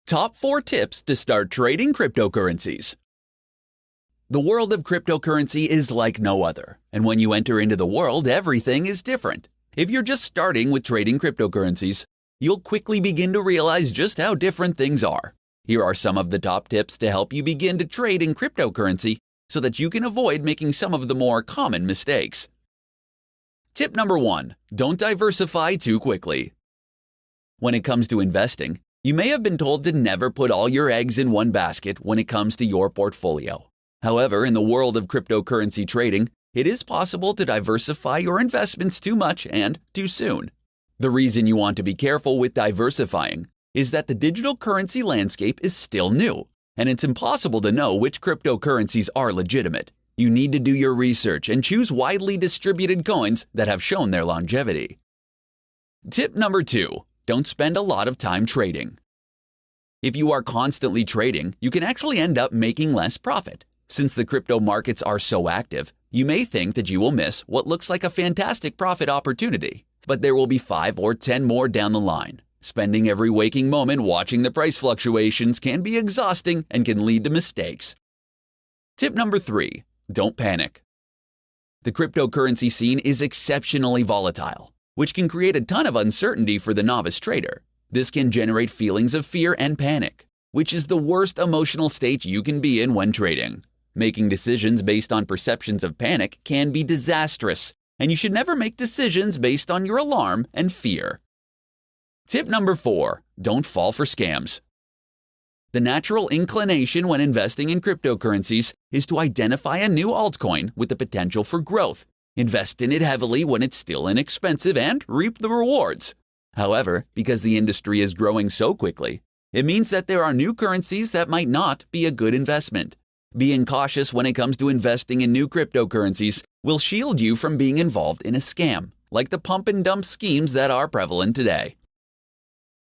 Top 4 tips to start trading cryptocurrencies. The world of cryptocurrency is like no other, and when you enter into the world, everything is different. If you're just starting with trading cryptocurrencies, you'll quickly begin to realize just how different things are. Here are some of the top tips to help you begin to trade in cryptocurrency so that you can avoid making some of the more common mistakes. Tip number 1. Don't diversify too quickly. When it comes to investing, you may have been told to never put all your eggs in one basket when it comes to your portfolio. However, in the world of cryptocurrency trading, it is possible to diversify your investments too much and too soon. The reason you want to be careful with diversifying is that the digital currency landscape is still new, and it's impossible to know which cryptocurrencies are legitimate. You need to do your research and choose widely distributed coins that have shown their longevity. Tip number 2. Don't spend a lot of time trading. If you are constantly trading, you can actually end up making less profit. Since the crypto markets are so active, you may think that you will miss what looks like a fantastic profit opportunity, but there will be 5 or 10 more down the line. Spending every waking moment watching the price fluctuations can be exhausting and can lead to mistakes. Tip number 3. Don't panic. The cryptocurrency scene is exceptionally volatile, which can create a ton of uncertainty for the novice trader. This can generate feelings of fear and panic, which is the worst emotional state you can be in when trading. Making decisions based on perceptions of panic can be disastrous, and you should never make decisions based on your alarm and fear. Tip number 4. Don't fall for scams. The natural inclination when investing in cryptocurrencies is to identify a new altcoin with the potential for growth. Invest in it heavily when it's still inexpensive and reap the rewards. However, because the industry is growing so quickly, it means that there are new currencies that might not be a good investment. Being cautious when it comes to investing in new cryptocurrencies will shield you from being involved in a scam, like the pump and dump schemes that are prevalent today.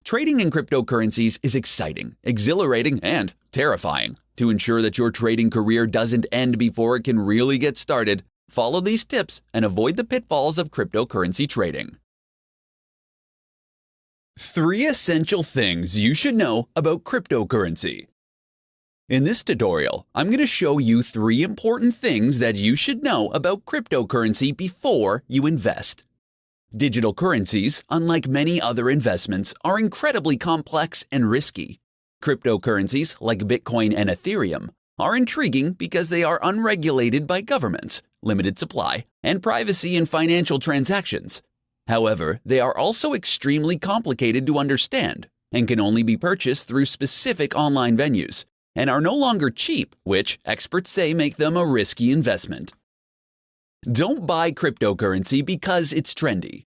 Trading in cryptocurrencies is exciting, exhilarating, and terrifying. To ensure that your trading career doesn't end before it can really get started, follow these tips and avoid the pitfalls of cryptocurrency trading. 3 essential things you should know about cryptocurrency. In this tutorial, I'm going to show you 3 important things that you should know about cryptocurrency before you invest. Digital currencies, unlike many other investments, are incredibly complex and risky. Cryptocurrencies like Bitcoin and Ethereum are intriguing because they are unregulated by governments, limited supply, and privacy in financial transactions. However, they are also extremely complicated to understand and can only be purchased through specific online venues and are no longer cheap, which experts say make them a risky investment. Don't buy cryptocurrency because it's trendy.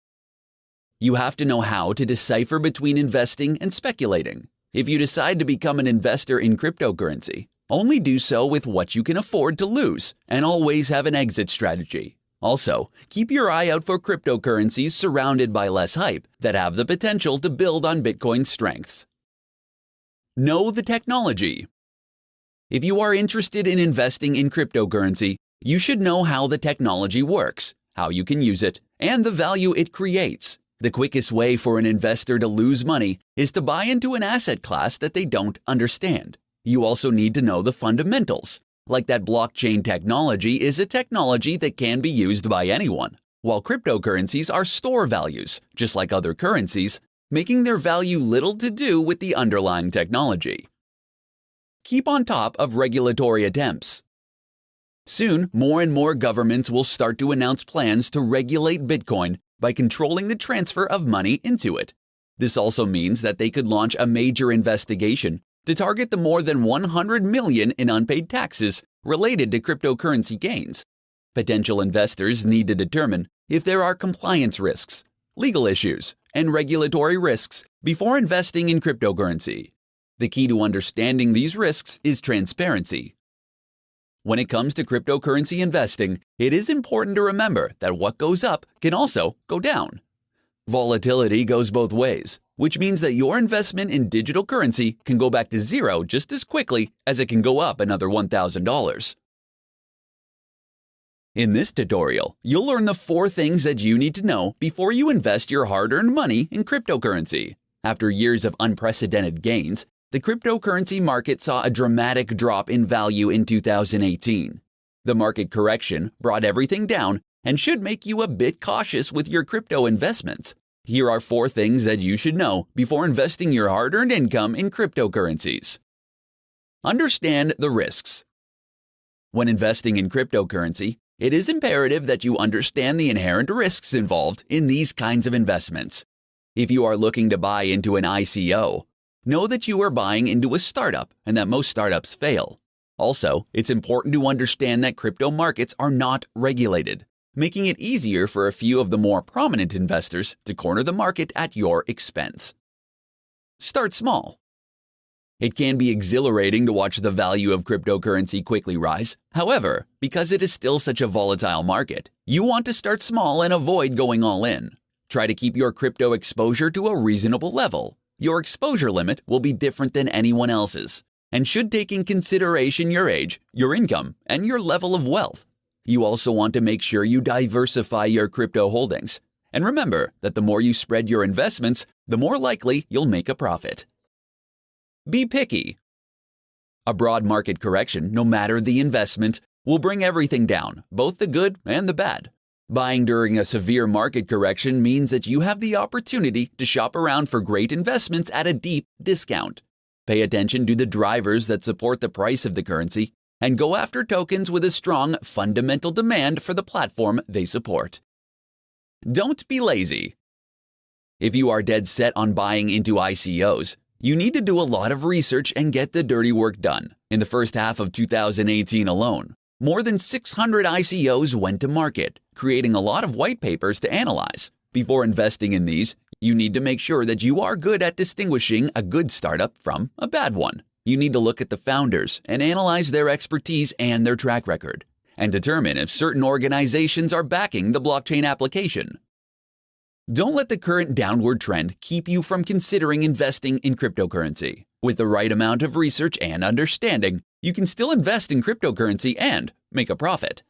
You have to know how to decipher between investing and speculating. If you decide to become an investor in cryptocurrency, only do so with what you can afford to lose and always have an exit strategy. Also, keep your eye out for cryptocurrencies surrounded by less hype that have the potential to build on Bitcoin's strengths. Know the technology. If you are interested in investing in cryptocurrency, you should know how the technology works, how you can use it, and the value it creates. The quickest way for an investor to lose money is to buy into an asset class that they don't understand. You also need to know the fundamentals, like that blockchain technology is a technology that can be used by anyone, while cryptocurrencies are store values, just like other currencies, making their value little to do with the underlying technology. Keep on top of regulatory attempts. Soon, more and more governments will start to announce plans to regulate Bitcoin by controlling the transfer of money into it. This also means that they could launch a major investigation to target the more than 100 million in unpaid taxes related to cryptocurrency gains. Potential investors need to determine if there are compliance risks, legal issues, and regulatory risks before investing in cryptocurrency. The key to understanding these risks is transparency. When it comes to cryptocurrency investing, it is important to remember that what goes up can also go down. Volatility goes both ways, which means that your investment in digital currency can go back to zero just as quickly as it can go up another $1,000. In this tutorial, you'll learn the 4 things that you need to know before you invest your hard-earned money in cryptocurrency. After years of unprecedented gains, The cryptocurrency market saw a dramatic drop in value in 2018. The market correction brought everything down and should make you a bit cautious with your crypto investments. Here are 4 things that you should know before investing your hard-earned income in cryptocurrencies. Understand the risks. When investing in cryptocurrency, it is imperative that you understand the inherent risks involved in these kinds of investments. If you are looking to buy into an ICO, know that you are buying into a startup and that most startups fail. Also, it's important to understand that crypto markets are not regulated, making it easier for a few of the more prominent investors to corner the market at your expense. Start small. It can be exhilarating to watch the value of cryptocurrency quickly rise. However, because it is still such a volatile market, you want to start small and avoid going all in. Try to keep your crypto exposure to a reasonable level. Your exposure limit will be different than anyone else's and should take in consideration your age, your income, and your level of wealth. You also want to make sure you diversify your crypto holdings. And remember that the more you spread your investments, the more likely you'll make a profit. Be picky. A broad market correction, no matter the investment, will bring everything down, both the good and the bad. Buying during a severe market correction means that you have the opportunity to shop around for great investments at a deep discount. Pay attention to the drivers that support the price of the currency and go after tokens with a strong fundamental demand for the platform they support. Don't be lazy. If you are dead set on buying into ICOs, you need to do a lot of research and get the dirty work done. In the first half of 2018 alone, more than 600 ICOs went to market, creating a lot of white papers to analyze. Before investing in these, you need to make sure that you are good at distinguishing a good startup from a bad one. You need to look at the founders and analyze their expertise and their track record, and determine if certain organizations are backing the blockchain application. Don't let the current downward trend keep you from considering investing in cryptocurrency. With the right amount of research and understanding, you can still invest in cryptocurrency and make a profit.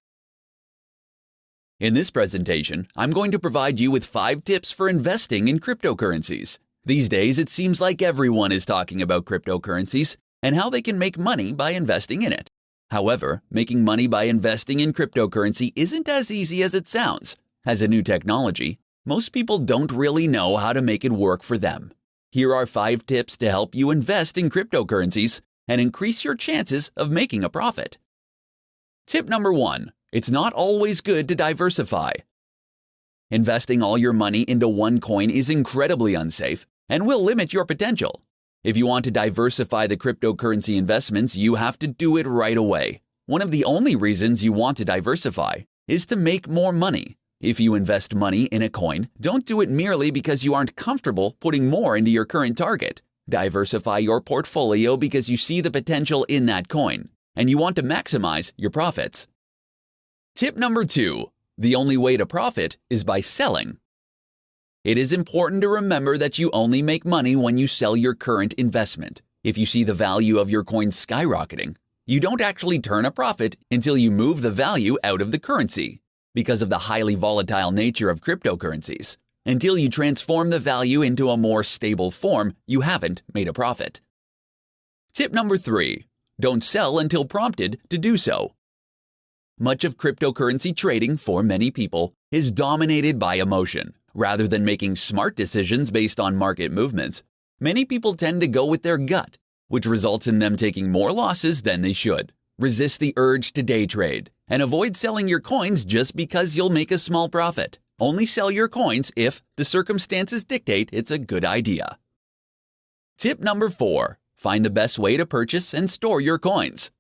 In this presentation, I'm going to provide you with 5 tips for investing in cryptocurrencies. These days, it seems like everyone is talking about cryptocurrencies and how they can make money by investing in it. However, making money by investing in cryptocurrency isn't as easy as it sounds. As a new technology, most people don't really know how to make it work for them. Here are 5 tips to help you invest in cryptocurrencies and increase your chances of making a profit. Tip number 1. It's not always good to diversify. Investing all your money into one coin is incredibly unsafe and will limit your potential. If you want to diversify the cryptocurrency investments, you have to do it right away. One of the only reasons you want to diversify is to make more money. If you invest money in a coin, don't do it merely because you aren't comfortable putting more into your current target. Diversify your portfolio because you see the potential in that coin, and you want to maximize your profits. Tip number 2. The only way to profit is by selling. It is important to remember that you only make money when you sell your current investment. If you see the value of your coin skyrocketing, you don't actually turn a profit until you move the value out of the currency. Because of the highly volatile nature of cryptocurrencies, until you transform the value into a more stable form, you haven't made a profit. Tip number 3. Don't sell until prompted to do so. Much of cryptocurrency trading for many people is dominated by emotion. Rather than making smart decisions based on market movements, many people tend to go with their gut, which results in them taking more losses than they should. Resist the urge to day trade and avoid selling your coins just because you'll make a small profit. Only sell your coins if the circumstances dictate it's a good idea. Tip number 4. Find the best way to purchase and store your coins.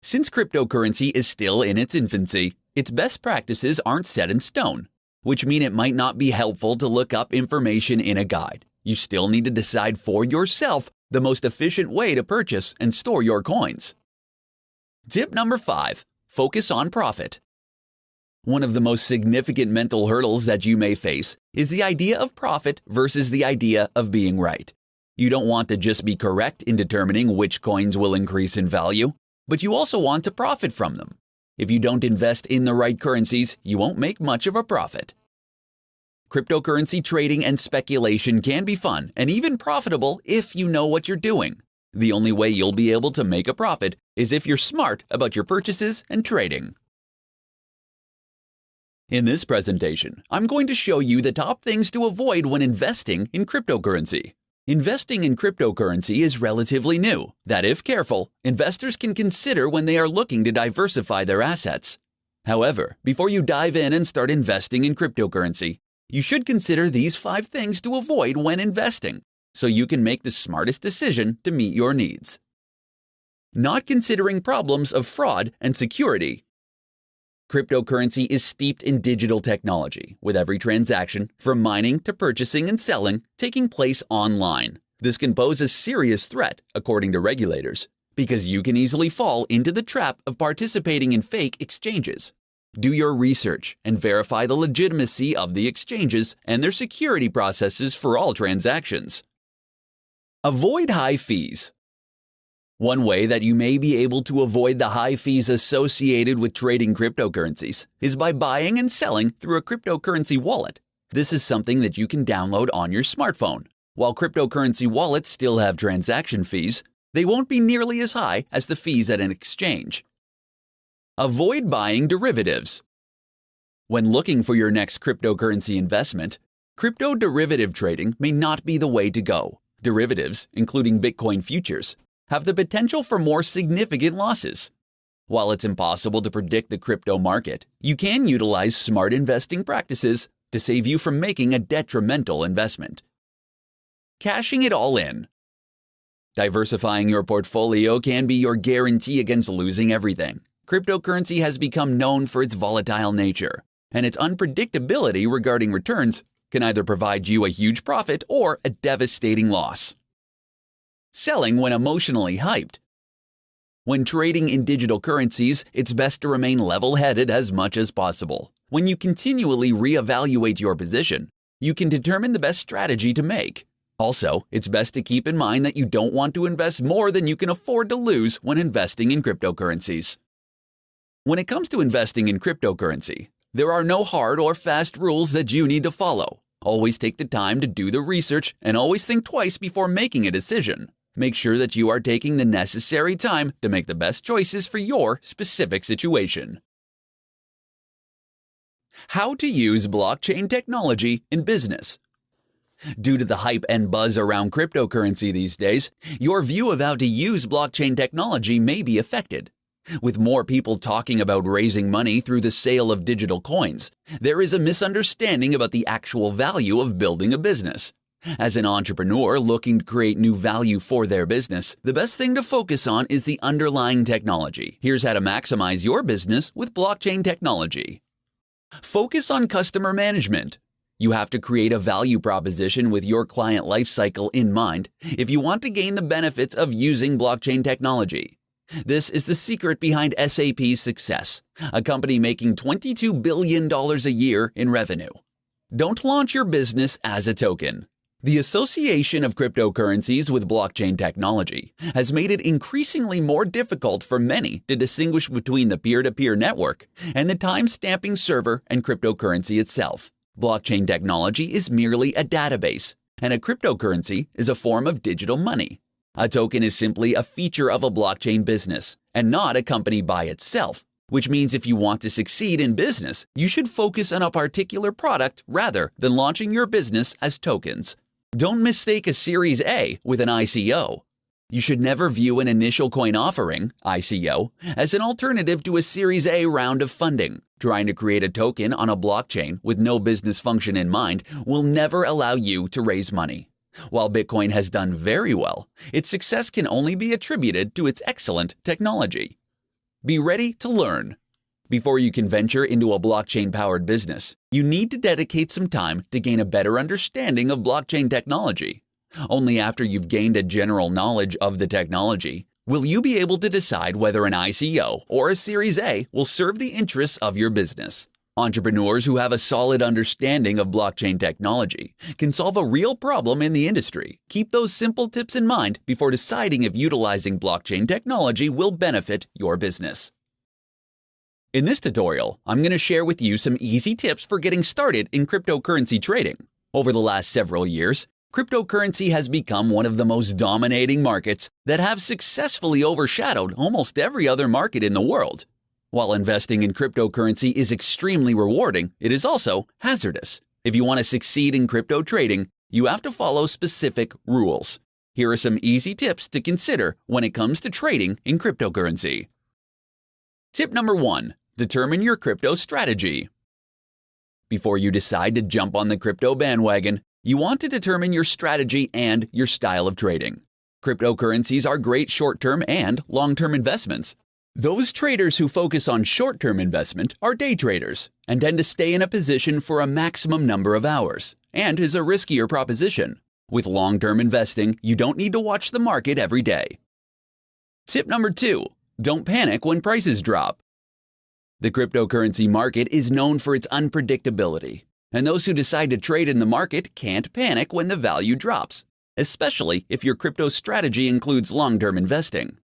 Since cryptocurrency is still in its infancy, its best practices aren't set in stone, which mean it might not be helpful to look up information in a guide. You still need to decide for yourself the most efficient way to purchase and store your coins. Tip number 5. Focus on profit. One of the most significant mental hurdles that you may face is the idea of profit versus the idea of being right. You don't want to just be correct in determining which coins will increase in value, but you also want to profit from them. If you don't invest in the right currencies, you won't make much of a profit. Cryptocurrency trading and speculation can be fun and even profitable if you know what you're doing. The only way you'll be able to make a profit is if you're smart about your purchases and trading. In this presentation, I'm going to show you the top things to avoid when investing in cryptocurrency. Investing in cryptocurrency is relatively new that, if careful, investors can consider when they are looking to diversify their assets. However, before you dive in and start investing in cryptocurrency, you should consider these 5 things to avoid when investing, so you can make the smartest decision to meet your needs. Not considering problems of fraud and security. Cryptocurrency is steeped in digital technology, with every transaction, from mining to purchasing and selling, taking place online. This can pose a serious threat, according to regulators, because you can easily fall into the trap of participating in fake exchanges. Do your research and verify the legitimacy of the exchanges and their security processes for all transactions. Avoid high fees. One way that you may be able to avoid the high fees associated with trading cryptocurrencies is by buying and selling through a cryptocurrency wallet. This is something that you can download on your smartphone. While cryptocurrency wallets still have transaction fees, they won't be nearly as high as the fees at an exchange. Avoid buying derivatives. When looking for your next cryptocurrency investment, crypto derivative trading may not be the way to go. Derivatives, including Bitcoin futures, have the potential for more significant losses. While it's impossible to predict the crypto market, you can utilize smart investing practices to save you from making a detrimental investment. Cashing it all in. Diversifying your portfolio can be your guarantee against losing everything. Cryptocurrency has become known for its volatile nature, and its unpredictability regarding returns can either provide you a huge profit or a devastating loss. Selling when emotionally hyped. When trading in digital currencies, it's best to remain level-headed as much as possible. When you continually reevaluate your position, you can determine the best strategy to make. Also, it's best to keep in mind that you don't want to invest more than you can afford to lose when investing in cryptocurrencies. When it comes to investing in cryptocurrency, there are no hard or fast rules that you need to follow. Always take the time to do the research and always think twice before making a decision. Make sure that you are taking the necessary time to make the best choices for your specific situation. How to use blockchain technology in business. Due to the hype and buzz around cryptocurrency these days, your view of how to use blockchain technology may be affected. With more people talking about raising money through the sale of digital coins, there is a misunderstanding about the actual value of building a business. As an entrepreneur looking to create new value for their business, the best thing to focus on is the underlying technology. Here's how to maximize your business with blockchain technology. Focus on customer management. You have to create a value proposition with your client lifecycle in mind if you want to gain the benefits of using blockchain technology. This is the secret behind SAP's success, a company making $22 billion a year in revenue. Don't launch your business as a token. The association of cryptocurrencies with blockchain technology has made it increasingly more difficult for many to distinguish between the peer-to-peer network and the time-stamping server and cryptocurrency itself. Blockchain technology is merely a database, and a cryptocurrency is a form of digital money. A token is simply a feature of a blockchain business, and not a company by itself, which means if you want to succeed in business, you should focus on a particular product rather than launching your business as tokens. Don't mistake a Series A with an ICO. You should never view an initial coin offering, ICO, as an alternative to a Series A round of funding. Trying to create a token on a blockchain with no business function in mind will never allow you to raise money. While Bitcoin has done very well, its success can only be attributed to its excellent technology. Be ready to learn. Before you can venture into a blockchain-powered business, you need to dedicate some time to gain a better understanding of blockchain technology. Only after you've gained a general knowledge of the technology will you be able to decide whether an ICO or a Series A will serve the interests of your business. Entrepreneurs who have a solid understanding of blockchain technology can solve a real problem in the industry. Keep those simple tips in mind before deciding if utilizing blockchain technology will benefit your business. In this tutorial, I'm going to share with you some easy tips for getting started in cryptocurrency trading. Over the last several years, cryptocurrency has become one of the most dominating markets that have successfully overshadowed almost every other market in the world. While investing in cryptocurrency is extremely rewarding, it is also hazardous. If you want to succeed in crypto trading, you have to follow specific rules. Here are some easy tips to consider when it comes to trading in cryptocurrency. Tip number 1. Determine your crypto strategy. Before you decide to jump on the crypto bandwagon, you want to determine your strategy and your style of trading. Cryptocurrencies are great short-term and long-term investments. Those traders who focus on short-term investment are day traders and tend to stay in a position for a maximum number of hours, and is a riskier proposition. With long-term investing, you don't need to watch the market every day. Tip number 2. Don't panic when prices drop. The cryptocurrency market is known for its unpredictability, and those who decide to trade in the market can't panic when the value drops, especially if your crypto strategy includes long-term investing.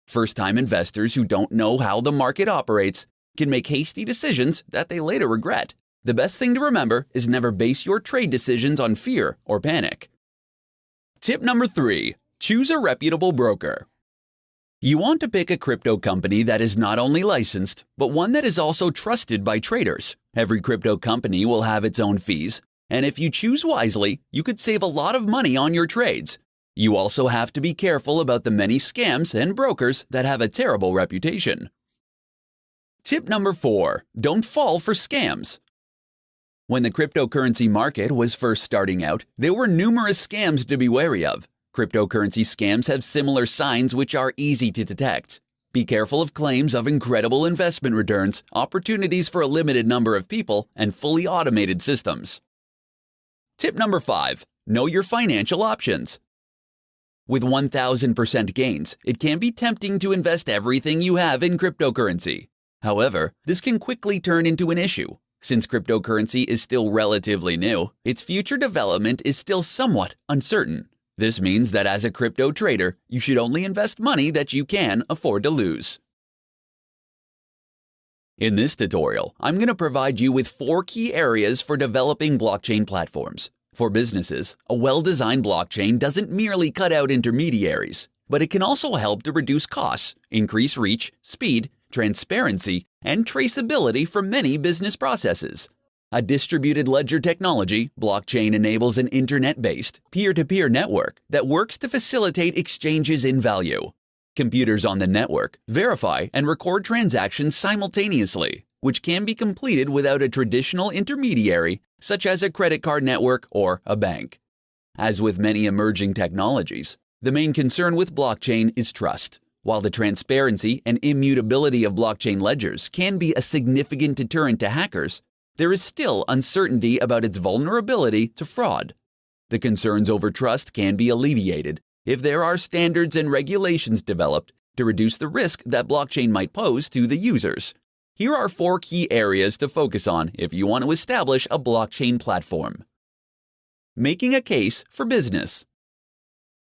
First-time investors who don't know how the market operates can make hasty decisions that they later regret. The best thing to remember is never base your trade decisions on fear or panic. Tip number 3. Choose a reputable broker. You want to pick a crypto company that is not only licensed, but one that is also trusted by traders. Every crypto company will have its own fees, and if you choose wisely, you could save a lot of money on your trades. You also have to be careful about the many scams and brokers that have a terrible reputation. Tip number 4. Don't fall for scams. When the cryptocurrency market was first starting out, there were numerous scams to be wary of. Cryptocurrency scams have similar signs which are easy to detect. Be careful of claims of incredible investment returns, opportunities for a limited number of people, and fully automated systems. Tip number 5. Know your financial options. With 1,000% gains, it can be tempting to invest everything you have in cryptocurrency. However, this can quickly turn into an issue. Since cryptocurrency is still relatively new, its future development is still somewhat uncertain. This means that as a crypto trader, you should only invest money that you can afford to lose. In this tutorial, I'm going to provide you with 4 key areas for developing blockchain platforms. For businesses, a well-designed blockchain doesn't merely cut out intermediaries, but it can also help to reduce costs, increase reach, speed, transparency, and traceability for many business processes. A distributed ledger technology, blockchain enables an internet-based, peer-to-peer network that works to facilitate exchanges in value. Computers on the network verify and record transactions simultaneously, which can be completed without a traditional intermediary, such as a credit card network or a bank. As with many emerging technologies, the main concern with blockchain is trust. While the transparency and immutability of blockchain ledgers can be a significant deterrent to hackers, there is still uncertainty about its vulnerability to fraud. The concerns over trust can be alleviated if there are standards and regulations developed to reduce the risk that blockchain might pose to the users. Here are 4 key areas to focus on if you want to establish a blockchain platform. Making a case for business.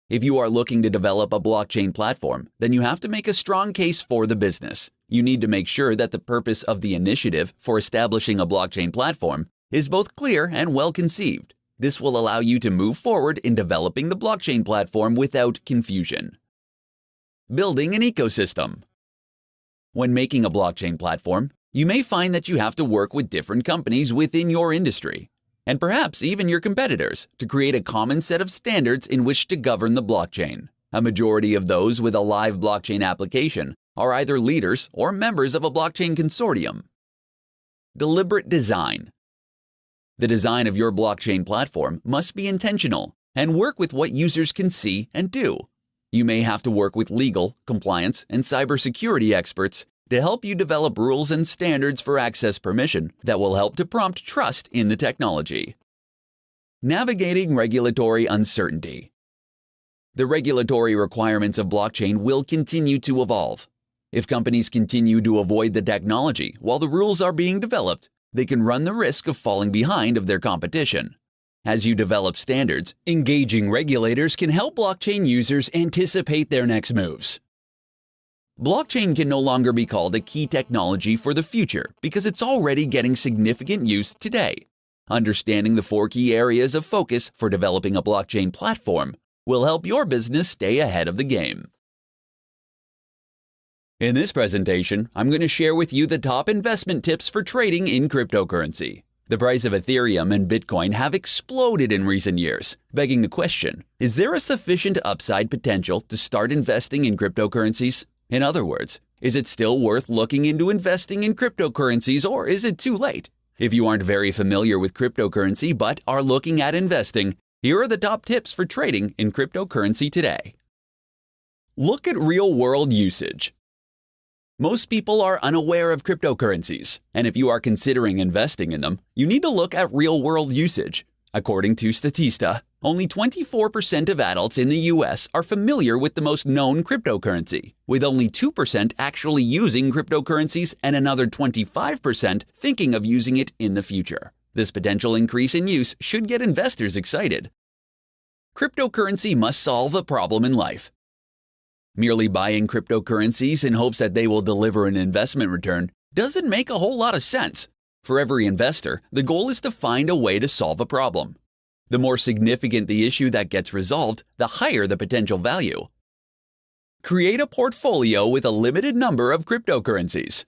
If you are looking to develop a blockchain platform, then you have to make a strong case for the business. You need to make sure that the purpose of the initiative for establishing a blockchain platform is both clear and well conceived. This will allow you to move forward in developing the blockchain platform without confusion. Building an ecosystem. When making a blockchain platform, you may find that you have to work with different companies within your industry, and perhaps even your competitors, to create a common set of standards in which to govern the blockchain. A majority of those with a live blockchain application are either leaders or members of a blockchain consortium. Deliberate design. The design of your blockchain platform must be intentional and work with what users can see and do. You may have to work with legal, compliance, and cybersecurity experts to help you develop rules and standards for access permission that will help to prompt trust in the technology. Navigating regulatory uncertainty. The regulatory requirements of blockchain will continue to evolve. If companies continue to avoid the technology while the rules are being developed, they can run the risk of falling behind of their competition. As you develop standards, engaging regulators can help blockchain users anticipate their next moves. Blockchain can no longer be called a key technology for the future because it's already getting significant use today. Understanding the 4 key areas of focus for developing a blockchain platform will help your business stay ahead of the game. In this presentation, I'm going to share with you the top investment tips for trading in cryptocurrency. The price of Ethereum and Bitcoin have exploded in recent years, begging the question, is there a sufficient upside potential to start investing in cryptocurrencies? In other words, is it still worth looking into investing in cryptocurrencies, or is it too late? If you aren't very familiar with cryptocurrency but are looking at investing, here are the top tips for trading in cryptocurrency today. Look at real-world usage. Most people are unaware of cryptocurrencies, and if you are considering investing in them, you need to look at real-world usage. According to Statista, only 24% of adults in the U.S. are familiar with the most known cryptocurrency, with only 2% actually using cryptocurrencies and another 25% thinking of using it in the future. This potential increase in use should get investors excited. Cryptocurrency must solve a problem in life. Merely buying cryptocurrencies in hopes that they will deliver an investment return doesn't make a whole lot of sense. For every investor, the goal is to find a way to solve a problem. The more significant the issue that gets resolved, the higher the potential value. Create a portfolio with a limited number of cryptocurrencies.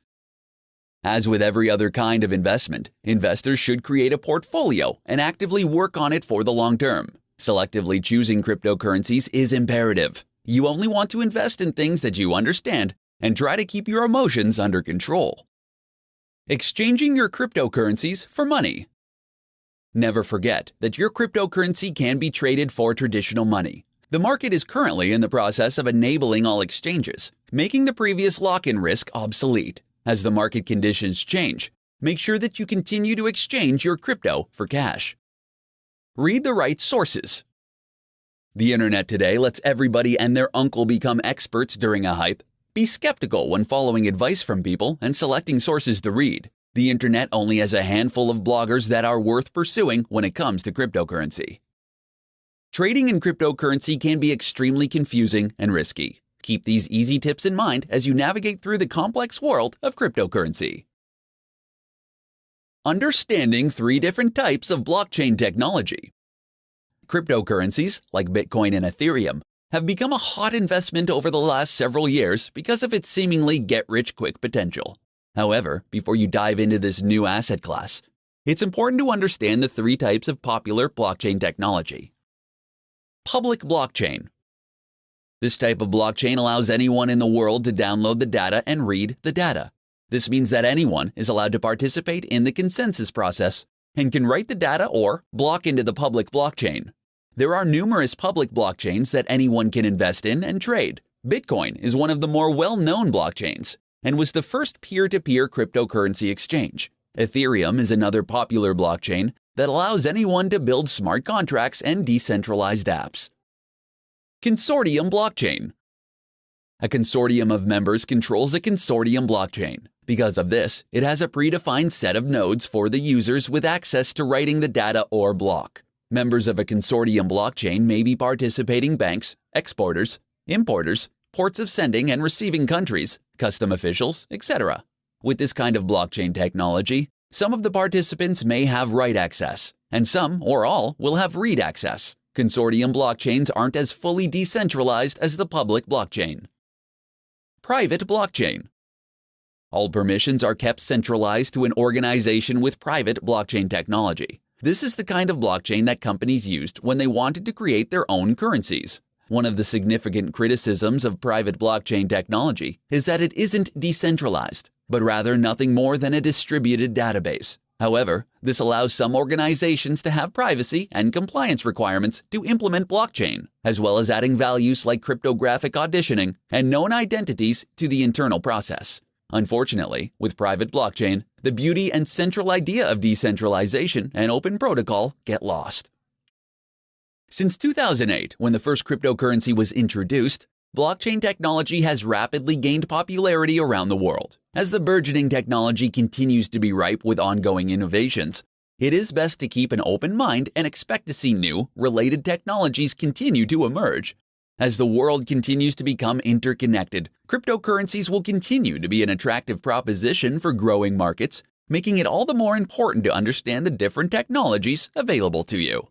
As with every other kind of investment, investors should create a portfolio and actively work on it for the long term. Selectively choosing cryptocurrencies is imperative. You only want to invest in things that you understand and try to keep your emotions under control. Exchanging your cryptocurrencies for money. Never forget that your cryptocurrency can be traded for traditional money. The market is currently in the process of enabling all exchanges, making the previous lock-in risk obsolete. As the market conditions change, make sure that you continue to exchange your crypto for cash. Read the right sources. The internet today lets everybody and their uncle become experts during a hype. Be skeptical when following advice from people and selecting sources to read. The internet only has a handful of bloggers that are worth pursuing when it comes to cryptocurrency. Trading in cryptocurrency can be extremely confusing and risky. Keep these easy tips in mind as you navigate through the complex world of cryptocurrency. Understanding 3 different types of blockchain technology. Cryptocurrencies, like Bitcoin and Ethereum, have become a hot investment over the last several years because of its seemingly get-rich-quick potential. However, before you dive into this new asset class, it's important to understand the 3 types of popular blockchain technology. Public blockchain. This type of blockchain allows anyone in the world to download the data and read the data. This means that anyone is allowed to participate in the consensus process and can write the data or block into the public blockchain. There are numerous public blockchains that anyone can invest in and trade. Bitcoin is one of the more well-known blockchains and was the first peer-to-peer cryptocurrency exchange. Ethereum is another popular blockchain that allows anyone to build smart contracts and decentralized apps. Consortium blockchain. A consortium of members controls a consortium blockchain. Because of this, it has a predefined set of nodes for the users with access to writing the data or block. Members of a consortium blockchain may be participating banks, exporters, importers, ports of sending and receiving countries, custom officials, etc. With this kind of blockchain technology, some of the participants may have write access, and some or all will have read access. Consortium blockchains aren't as fully decentralized as the public blockchain. Private blockchain. All permissions are kept centralized to an organization with private blockchain technology. This is the kind of blockchain that companies used when they wanted to create their own currencies. One of the significant criticisms of private blockchain technology is that it isn't decentralized, but rather nothing more than a distributed database. However, this allows some organizations to have privacy and compliance requirements to implement blockchain, as well as adding values like cryptographic auditioning and known identities to the internal process. Unfortunately, with private blockchain, the beauty and central idea of decentralization and open protocol get lost. Since 2008, when the first cryptocurrency was introduced, blockchain technology has rapidly gained popularity around the world. As the burgeoning technology continues to be ripe with ongoing innovations, it is best to keep an open mind and expect to see new, related technologies continue to emerge. As the world continues to become interconnected, cryptocurrencies will continue to be an attractive proposition for growing markets, making it all the more important to understand the different technologies available to you.